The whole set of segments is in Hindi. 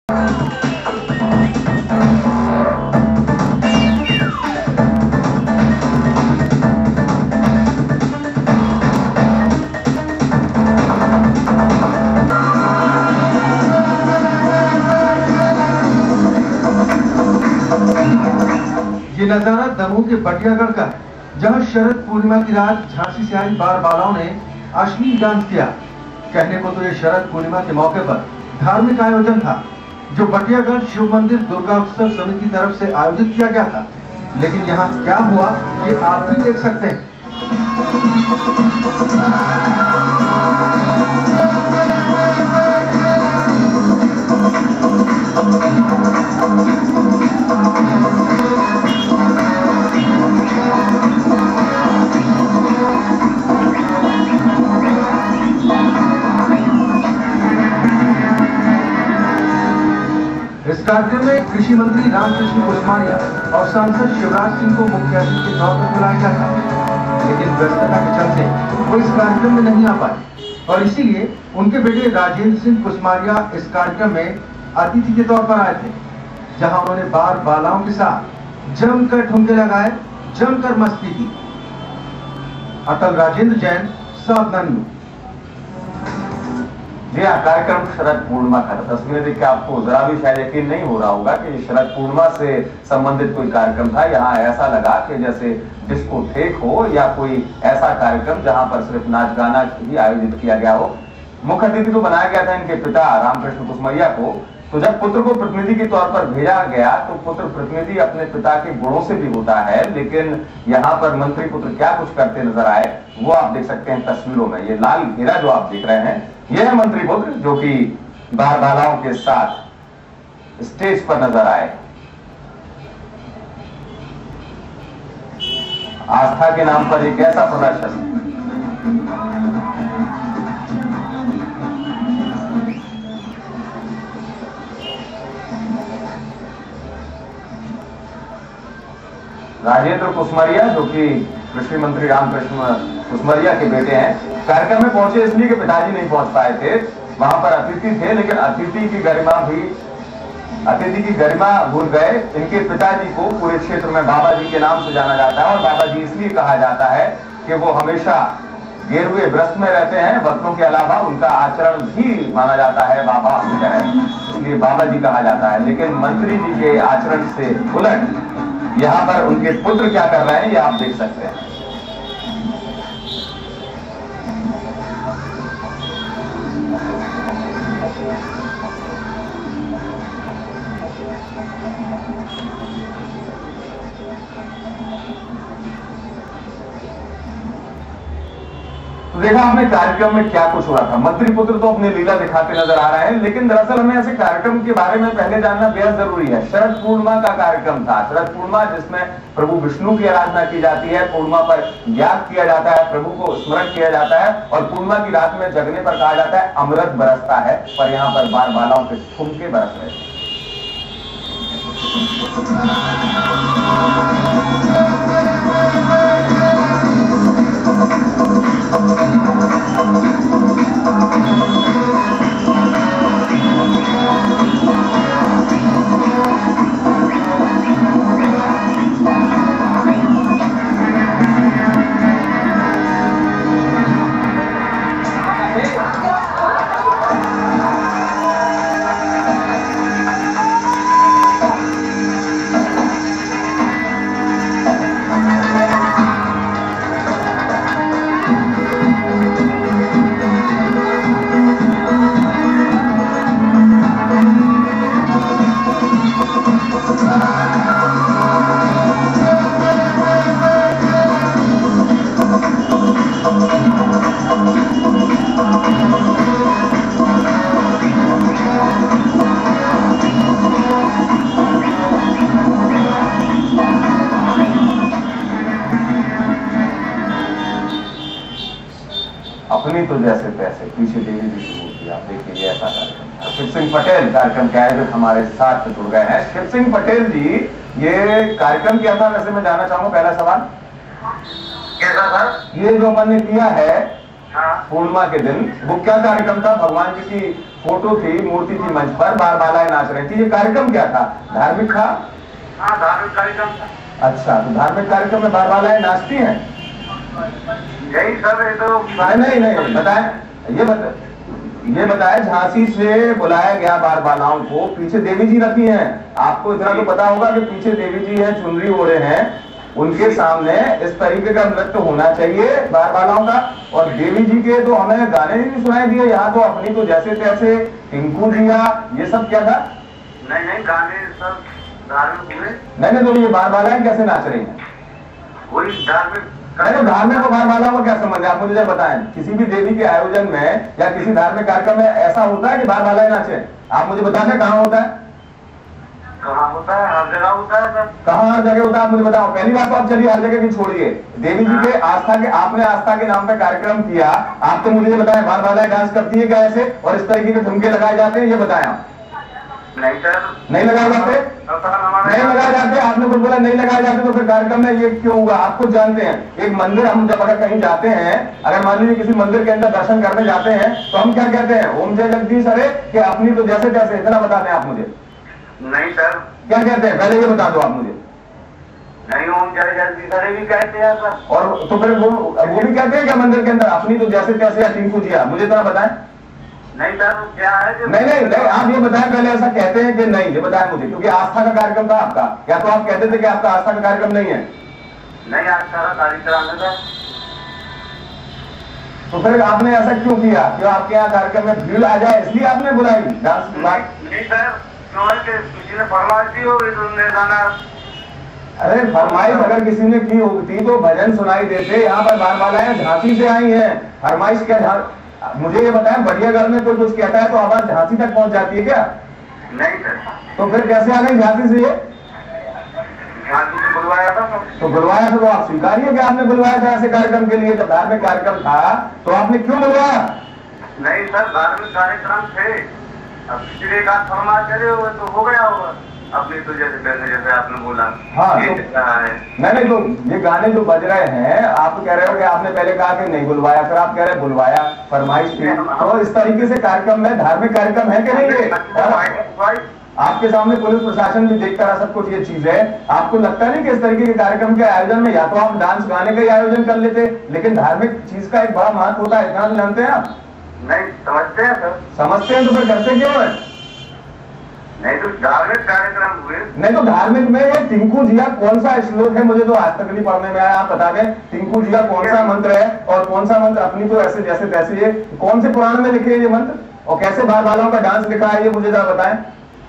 ये नजारा दमोह के बटियागढ़ का है, जहां शरद पूर्णिमा की रात झांसी से आई बार बालाओं ने अश्लील डांस किया। कहने को तो ये शरद पूर्णिमा के मौके पर धार्मिक आयोजन था, जो बटियागढ़ शिव मंदिर दुर्गा उत्सव समिति की तरफ से आयोजित किया गया था। लेकिन यहाँ क्या हुआ ये आप भी देख सकते हैं। इस कार्यक्रम में कृषि मंत्री रामकृष्ण कुसमारिया और सांसद शिवराज सिंह को मुख्य अतिथि के तौर पर बुलाया गया था, लेकिन व्यस्तता के चलते वो इस कार्यक्रम में नहीं आ पाए और इसीलिए उनके बेटे राजेंद्र सिंह कुसमारिया इस कार्यक्रम में अतिथि के तौर पर आए थे, जहां उन्होंने बार बालाओं के साथ जमकर ठुमके लगाए, जमकर मस्ती की। अटल राजेंद्र जैन, सावधान। जी हाँ, कार्यक्रम शरद पूर्णिमा का तस्वीरें देख के आपको जरा भी शायद यकीन नहीं हो रहा होगा कि शरद पूर्णिमा से संबंधित कोई कार्यक्रम था। यहाँ ऐसा लगा कि जैसे डिस्कोथेक हो या कोई ऐसा कार्यक्रम जहां पर सिर्फ नाच गाना ही आयोजित किया गया हो। मुख्य अतिथि तो बनाया गया था इनके पिता रामकृष्ण कुसमैया को। तो जब पुत्र को प्रतिनिधि के तौर पर भेजा गया तो पुत्र प्रतिनिधि अपने पिता के गुणों से भी होता है, लेकिन यहाँ पर मंत्री पुत्र क्या कुछ करते नजर आए वो आप देख सकते हैं तस्वीरों में। ये लाल घेरा जो आप देख रहे हैं यह है मंत्री पुत्र, जो कि बार बालाओं के साथ स्टेज पर नजर आए। आस्था के नाम पर एक ऐसा प्रदर्शन। राजेंद्र कुसमरिया, जो कि कृषि मंत्री रामकृष्ण कुसमरिया के बेटे हैं, कार्यक्रम में पहुंचे इसलिए कि पिताजी नहीं पहुंच पाए थे। वहां पर अतिथि थे, लेकिन अतिथि की गरिमा भूल गए। इनके पिताजी को पूरे क्षेत्र में बाबा जी के नाम से जाना जाता है और बाबा जी इसलिए कहा जाता है कि वो हमेशा गेरुए व्रत में रहते हैं। व्रतों के अलावा उनका आचरण भी माना जाता है बाबा की तरह, इसलिए बाबा जी कहा जाता है। लेकिन मंत्री जी के आचरण से उलट यहाँ पर उनके पुत्र क्या कर रहे हैं ये आप देख सकते हैं। तो देखा हमने कार्यक्रम में क्या कुछ हुआ था। मंत्री पुत्र तो अपनी लीला दिखाते नजर आ रहे हैं, लेकिन दरअसल हमें ऐसे कार्यक्रम के बारे में पहले जानना बेहद जरूरी है। शरद पूर्णिमा का कार्यक्रम था। शरद पूर्णिमा जिसमें प्रभु विष्णु की आराधना की जाती है, पूर्णिमा पर याग किया जाता है, प्रभु को स्मरण किया जाता है और पूर्णिमा की रात में जगने पर कहा जाता है अमृत बरसता है। पर यहाँ पर बार बालाओं के ठुमके बरस रहे थे। अपनी तो जैसे तैसे पीछे देवी भी शुरू होती है। आप देखिए ये ऐसा कार्यक्रम। शिव सिंह पटेल कार्यक्रम के आयोजक हमारे साथ जुड़ गए हैं। शिव सिंह पटेल जी, ये कार्यक्रम क्या था वैसे मैं जानना चाहूंगा। पहला सवाल, ये जो अपन ने किया है पूर्णिमा के दिन वो क्या कार्यक्रम था? भगवान जी की फोटो थी, मूर्ति थी मंच पर, बार बालाएं नाच रही थी। ये कार्यक्रम क्या था? धार्मिक था? हाँ, धार्मिक कार्यक्रम था। अच्छा, तो धार्मिक कार्यक्रम में बार बालाएं नाचती हैं? यही सर, ये तो नहीं बताए, ये बताए झांसी से बुलाया गया बार बालाओं को, पीछे देवी जी रखी हैं। आपको इतना तो पता होगा कि पीछे देवी जी हैं, चुनरी ओढ़े हैं, उनके सामने इस तरीके का नृत्य होना चाहिए बार बालाओं का। और देवी जी के तो हमें गाने भी सुनाई दिए, यहाँ तो अपनी तो जैसे तैसे टिंकू जिया, ये सब क्या था? नहीं, गाने सब धार्मिक हुए। नहीं, तो ये बार बालाएं कैसे नाच रही हैं? वही धार्मिक। धार्मिक और बार बालाओं का क्या संबंध है? आप मुझे बताएं, किसी भी देवी के आयोजन में या किसी धार्मिक कार्यक्रम में ऐसा होता है कि बार बालाएं नाचे? आप मुझे बता दें कहाँ होता है? कहाँ होता है? हर जगह होता है सर। कहाँ हर जगह होता है? आप मुझे बताओ। पहली बात तो आप चलिए हर जगह की छोड़िए, देवी जी के आस्था के, आपने आस्था के नाम पे कार्यक्रम किया, आप तो मुझे बताएं बार बालाएं डांस करती है क्या ऐसे, और इस तरीके के ठुमके लगाए जाते हैं? ये बताएं आप। नहीं सर, नहीं लगाए जाते? नहीं लगाए जाते? आपने कुछ बोला नहीं लगाए जाते, तो फिर कार्यक्रम में ये क्यों हुआ? आप खुद जानते हैं। एक मंदिर, हम जब अगर कहीं जाते हैं, अगर मान लीजिए किसी मंदिर के अंदर दर्शन करने जाते हैं, तो हम क्या कहते हैं? ओम जय जगदीश हरे, कि अपनी तो जैसे तैसे? इतना बता दें आप मुझे। नहीं सर। क्या कहते हैं पहले ये बता दो आप मुझे। नहीं, ओम जय जगदीश हरे भी कहते हैं सर। और तो फिर वो भी कहते हैं क्या मंदिर के अंदर अपनी तो जैसे तैसे या टिंकू जिया? मुझे इतना बताएं। नहीं सर, क्या है जो नहीं, आप ये बताएं पहले, ऐसा कहते हैं कि नहीं? ये बताएं मुझे, क्योंकि आस्था का कार्यक्रम था आपका, या तो आप कहते थे कि आपका आस्था का कार्यक्रम नहीं है? नहीं, आस्था का कार्यक्रम है। तो फिर आपने ऐसा क्यों किया? क्यों आपके यहाँ कार्यक्रम में भीड़ आ जाए इसलिए आपने बुलाई डांस की बात? नहीं सर, क्यों है कि किसी ने फरमाइश दी होगी तो उन्होंने गाना। अरे फरमाइश अगर किसी ने की होती तो भजन सुनाई देते। यहाँ पर बार बालाएं झांसी से आई हैं, फरमाइश क्या? मुझे ये बताएं, बढ़ियागढ़ में कोई कुछ कहता है तो आवाज झांसी तक पहुंच जाती है क्या? नहीं सर। तो फिर कैसे आ गई झांसी से? झांसी से बुलवाया था। तो बुलवाया था तो आप स्वीकारिए कि आपने बुलवाया था ऐसे कार्यक्रम के लिए। जब धार्मिक कार्यक्रम था तो आपने क्यों बुलवाया? नहीं सर, धार्मिक कार्यक्रम थे। अब किसी का फरमाइश करे हुए तो हो गया होगा। अपनी तो जैसे आपने बोला। हाँ, नहीं तो ये गाने जो बज रहे हैं, आप कह रहे हो कि आपने पहले कहा कि नहीं बुलवाया, फिर आप कह रहे बुलवाया, फरमाइश की। तो इस तरीके से कार्यक्रम में धार्मिक कार्यक्रम है कि नहीं है? आपके सामने पुलिस प्रशासन भी देखता रहा सब कुछ ये चीज है। आपको लगता नहीं कि इस तरीके के कार्यक्रम के आयोजन में या तो आप डांस गाने का ही आयोजन कर लेते, लेकिन धार्मिक चीज का एक बड़ा महत्व होता है, इतना तो जानते हैं आप? नहीं समझते हैं सर। समझते हैं तो फिर करते क्यों है? नहीं तो धार्मिक कार्यक्रम हुए। नहीं तो धार्मिक में ये टिंकू जिया कौन सा श्लोक है? मुझे तो आज तक नहीं पढ़ने में आया, आप बता दें। टिंकू जिया कौन सा मंत्र है और कौन सा मंत्र अपनी तो ऐसे जैसे तैसे? ये कौन से पुराण में लिखे है ये मंत्र, और कैसे बार बालों का डांस लिखा है, ये मुझे जरा बताएं।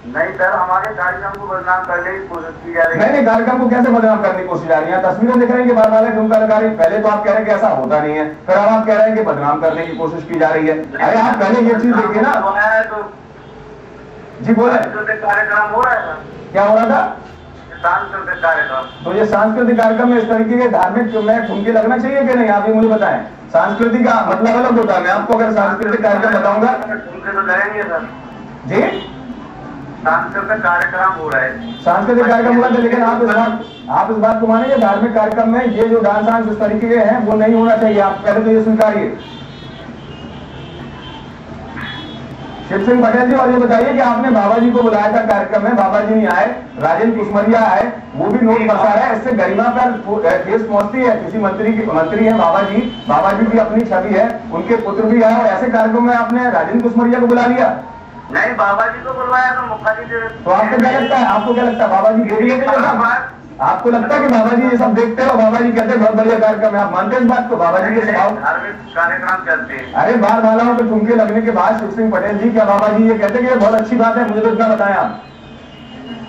नहीं सर, हमारे कार्यक्रम को बदनाम करने की कोशिश की जा रही है। नहीं, कार्यक्रम को कैसे बदनाम करने की कोशिश जा रही है? तस्वीरें दिख रही है कि बार बार ठुमका लगा रही है। पहले तो आप कह रहे हैं कि ऐसा होता नहीं है, फिर अब आप कह रहे हैं कि बदनाम करने की कोशिश की जा रही है। अरे आप पहले ये चीज देखिए ना। जी बोले, कार्यक्रम हो रहा है। क्या हो रहा था? सांस्कृतिक कार्यक्रम। तो ये सांस्कृतिक कार्यक्रम में इस तरीके के धार्मिक में ठुमके लगना चाहिए कि नहीं? आप ये मुझे बताएं। सांस्कृतिक का मतलब अलग होता है। मैं आपको अगर सांस्कृतिक कार्यक्रम बताऊंगा, ठुमके तो लगेंगे सर। जी, सांस्कृतिक कार्यक्रम हो रहा है। सांस्कृतिक कार्यक्रम हो रहा है, लेकिन आप इस बात को मानेंगे धार्मिक कार्यक्रम में ये जो डांस इस तरीके के हैं वो नहीं होना चाहिए। आप पहले तो ये स्वीकारिए। शिव सिंह पटेल जी, और ये बताइए कि आपने बाबा जी को बुलाया था कार्यक्रम में, बाबा जी नहीं आए, राजेंद्र कुशमरिया आए, वो भी नोट बरसा रहा है। इससे गरिमा पर ठेस पहुंचती है। किसी मंत्री है बाबा जी की अपनी छवि है, उनके पुत्र भी आए, और ऐसे कार्यक्रम में आपने राजेंद्र कुशमरिया को बुला लिया। नहीं, बाबा जी को बुलवाया तो मुखर्जी जी। तो आपको क्या लगता है? बाबा जी देवी है? आपको लगता है कि बाबा जी ये सब देखते हैं और बाबा जी कहते हैं बहुत बढ़िया कार्यक्रम है? आप मानते हैं इस बात को? बाबा जी के स्वभाव धार्मिक कार्यक्रम चलते हैं। अरे बार बालाओं पे ठुमके लगने के बाद शिव सिंह पटेल जी, क्या बाबा जी ये कहते हैं कि बहुत अच्छी बात है? मुझे तो इतना बताएं आप।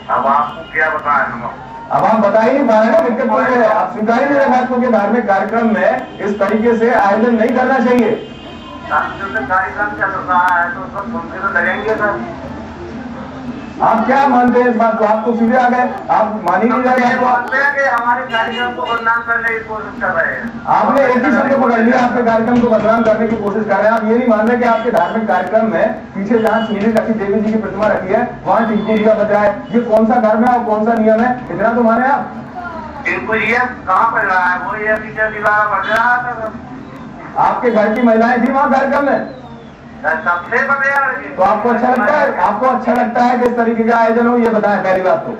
अब आपको क्या बताएं हम? अब आप बता ही नहीं पा रहे ना, दिक्कत कोई है। आप स्वीकार ही नहीं बात को कि धार्मिक कार्यक्रम में इस तरीके से आयोजन नहीं करना चाहिए। सांस्कृतिक कार्यक्रम चल रहा है तो उसको ठुमके तो लगेंगे सर। आप क्या मानते हैं इस बात को? आप तो सीधे आ गए, आप मान ही नहीं रहे हैं। कि हमारे कार्यक्रम को बदनाम करने की कोशिश कर रहे हैं। आपने एक ही शब्द पकड़ लिया, आपके कार्यक्रम को बदनाम करने की कोशिश कर रहे हैं। आप ये नहीं मान रहे कि आपके धार्मिक कार्यक्रम में पीछे जहाँ चुनरी रखी, देवी जी की प्रतिमा रखी है, वहाँ टिंकू जिया बज रहा है। ये कौन सा धर्म है और कौन सा नियम है? इतना तो माने आप। टिंकू जिया कहाँ बज रहा है? वो ये पीछे दीवार बज रहा था। आपके घर की महिलाएं थी वहां कार्यक्रम में? सबसे बड़े तो आपको अच्छा लगता है, आपको अच्छा लगता है कि इस तरीके का आयोजन हो? ये बताएं पहली बात तो।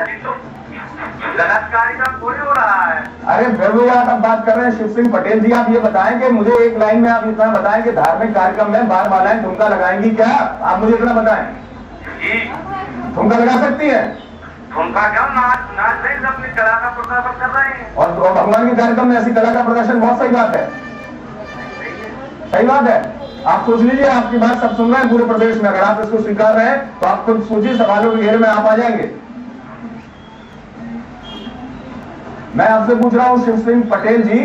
गलत कार्यक्रम थोड़ी हो रहा है। अरे फिर भी आप बात कर रहे हैं शिव सिंह पटेल जी, आप ये बताएं कि मुझे एक लाइन में आप इतना बताएं कि धार्मिक कार्यक्रम में बार मालाएं ठुमका लगाएंगी क्या? आप मुझे इतना बताएं। जी ठुमका लगा सकती है? ठुमका क्यों, नाच रहे अपनी कला का प्रदर्शन कर रहे हैं। और भगवान के कार्यक्रम में ऐसी कला का प्रदर्शन बहुत सही बात है, सही बात है। आप सोच लीजिए, आपकी बात सब सुन रहे हैं पूरे प्रदेश में। अगर आप इसको स्वीकार रहे हैं तो आप खुद सोचिए, सवालों के घेरे में आप आ जाएंगे। मैं आपसे पूछ रहा हूं शिव सिंह पटेल जी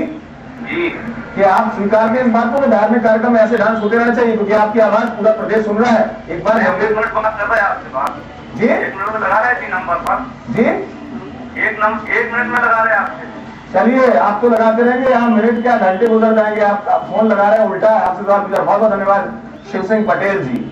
कि आप स्वीकार करें इस बात को कि धार्मिक कार्यक्रम में ऐसे डांस होते रहना चाहिए, क्योंकि आपकी आवाज पूरा प्रदेश सुन रहा है। एक बार एक मिनट बात कर रहे हैं आपसे बात जी, 1 मिनट में लगा रहे हैं नंबर पर जी 1 मिनट में लगा रहे हैं आपसे। चलिए, आप तो लगाते रहेंगे, यहाँ मिनट क्या घंटे गुजर जाएंगे, आप फोन लगा रहे हैं उल्टा। आपसे सवाल पूछा, बहुत बहुत धन्यवाद शिव सिंह पटेल जी।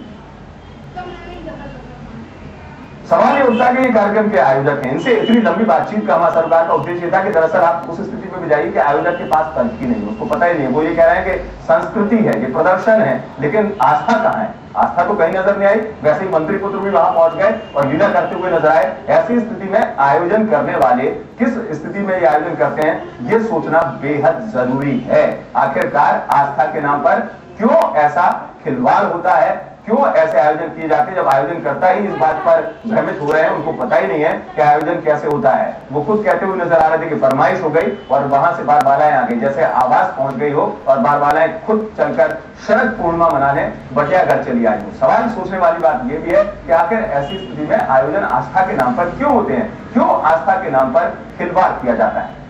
सवाल ये उठता है कि ये कार्यक्रम के आयोजक हैं, इनसे इतनी लंबी बातचीत का हमारा सरकार का उद्देश्य था कि दरअसल आप उस स्थिति में भी जाइए कि आयोजक के पास तर्क ही नहीं, उसको पता ही नहीं। वो ये कह रहे हैं कि संस्कृति है, ये प्रदर्शन है, लेकिन आस्था कहाँ है? आस्था तो कहीं नजर नहीं आई। वैसे ही मंत्री पुत्र भी वहां पहुंच गए और लीला करते हुए नजर आए। ऐसी स्थिति में आयोजन करने वाले किस स्थिति में ये आयोजन करते हैं, ये सोचना बेहद जरूरी है। आखिरकार आस्था के नाम पर क्यों ऐसा खिलवाड़ होता है, क्यों ऐसे आयोजन किए जाते हैं? जब आयोजन करता ही इस बात पर भ्रमित हो रहे हैं, उनको पता ही नहीं है कि आयोजन कैसे होता है। वो खुद कहते हुए नजर आ रहे थे कि फरमाइश हो गई और वहां से बारबालाएं आ गई, जैसे आवाज पहुंच गई हो और बारबालाएं खुद चलकर शरद पूर्णिमा मनाने बढ़िया घर चली आई हो। सवाल सोचने वाली बात यह भी है कि आखिर ऐसी स्थिति में आयोजन आस्था के नाम पर क्यों होते हैं? क्यों आस्था के नाम पर खिलवाड़ किया जाता है?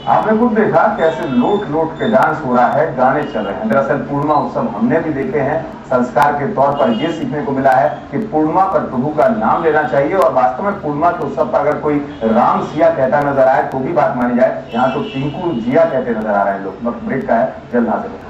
आपने खुद देखा कैसे लोट लोट के डांस हो रहा है, गाने चल रहे हैं। दरअसल पूर्णिमा उत्सव हमने भी देखे हैं। संस्कार के तौर पर यह सीखने को मिला है कि पूर्णिमा पर प्रभु का नाम लेना चाहिए और वास्तव में पूर्णिमा के उत्सव पर अगर कोई राम सिया कहता नजर आए तो भी बात मानी जाए। यहाँ तो टिंकू जिया कहते नजर आ रहे हैं लोग। वक्त ब्रेक का है, जल्द हाजिर होगा।